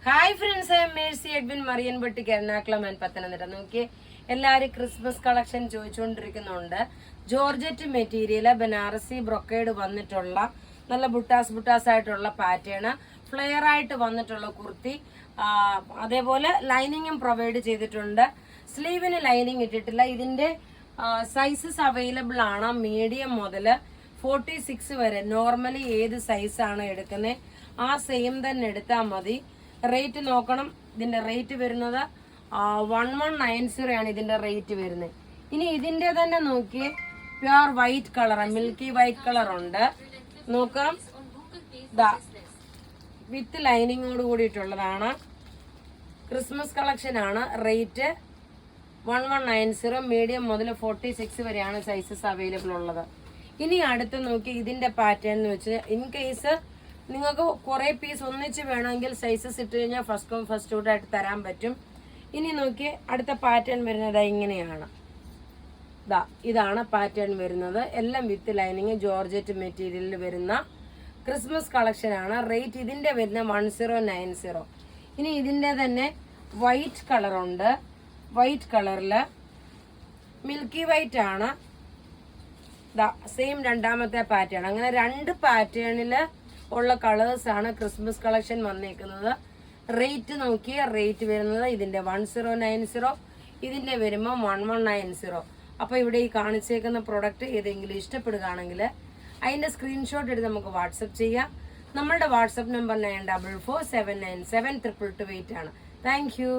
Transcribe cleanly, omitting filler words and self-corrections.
Hi friends, Mercy Edwin Mariyanpatti Ernakulam and Pathanamthitta. നോക്കിയേ, എല്ലാവരും Christmas collection ചോദിച്ചുകൊണ്ടിരിക്കുന്നുണ്ട്. ജോർജറ്റ് മെറ്റീരിയൽ ബനാറസി ബ്രൊക്കേഡ് വന്നിട്ടുള്ള നല്ല ബുട്ടാസ് ആയിട്ടുള്ള പാറ്റേൺ, ഫ്ലെയർ ആയിട്ട് വന്നിട്ടുള്ള കുർത്തി, അതേപോലെ ലൈനിങ്ങും പ്രൊവൈഡ് ചെയ്തിട്ടുണ്ട്. സ്ലീവിന് ലൈനിങ് ഇട്ടിട്ടില്ല. ഇതിന്റെ സൈസസ് അവൈലബിൾ ആണ്. മീഡിയം മുതൽ 46 വരെ. നോർമലി ഏത് സൈസാണ് എടുക്കുന്നത് ആ സെയിം തന്നെ എടുത്താൽ മതി. റേറ്റ് നോക്കണം. ഇതിന്റെ റേറ്റ് വരുന്നത് 1190 ആണ് ഇതിന്റെ റേറ്റ് വരുന്നത്. ഇനി ഇതിന്റെ തന്നെ നോക്കിയേ, pure white colour, milky white colour ഉണ്ട്. നോക്കാം, വിത്ത് ലൈനിങ്ങോട് കൂടിയിട്ടുള്ളതാണ്. ക്രിസ്മസ് കളക്ഷൻ ആണ്. റേറ്റ് 1190. മീഡിയം മുതൽ 46 വരെയാണ് സൈസസ് അവൈലബിൾ ഉള്ളത്. ഇനി അടുത്ത് നോക്കി ഇതിന്റെ പാറ്റേൺ എന്ന് വെച്ച്, ഇൻ കേസ് നിങ്ങൾക്ക് കുറെ പീസ് ഒന്നിച്ച് വേണമെങ്കിൽ സൈസസ് ഇട്ട് കഴിഞ്ഞാൽ ഫസ്റ്റ് കം ഫസ്റ്റ് ഔട്ട് ആയിട്ട് തരാൻ പറ്റും. ഇനി നോക്കി അടുത്ത പാറ്റേൺ വരുന്നത് ഇങ്ങനെയാണ്. ഇതാണ് പാറ്റേൺ വരുന്നത്. എല്ലാം വിത്ത് ലൈനിങ് ജോർജറ്റ് മെറ്റീരിയലിൽ വരുന്ന ക്രിസ്മസ് കളക്ഷൻ ആണ്. റേറ്റ് ഇതിന്റെ വരുന്ന 1090. ഇനി ഇതിന്റെ തന്നെ വൈറ്റ് കളർ ഉണ്ട്. വൈറ്റ് കളറില് മിൽക്കി വൈറ്റ് ആണ്. സെയിം രണ്ടാമത്തെ പാറ്റേൺ. അങ്ങനെ രണ്ട് പാറ്റേണില് ഉള്ള കളേഴ്സ് ആണ് ക്രിസ്മസ് കളക്ഷൻ വന്നേക്കുന്നത്. റേറ്റ് നോക്കിയ റേറ്റ് വരുന്നത് ഇതിന്റെ 1090, ഇതിന്റെ വരുമ്പോൾ 1190. അപ്പൊ ഇവിടെ ഈ കാണിച്ചേക്കുന്ന പ്രൊഡക്റ്റ് ഏതെങ്കിലും ഇഷ്ടപ്പെടുകയാണെങ്കിൽ അതിന്റെ സ്ക്രീൻഷോട്ട് എടുത്ത് നമുക്ക് വാട്സപ്പ് ചെയ്യാം. നമ്മളുടെ വാട്സപ്പ് നമ്പർ 9447972228 ആണ്. Thank you.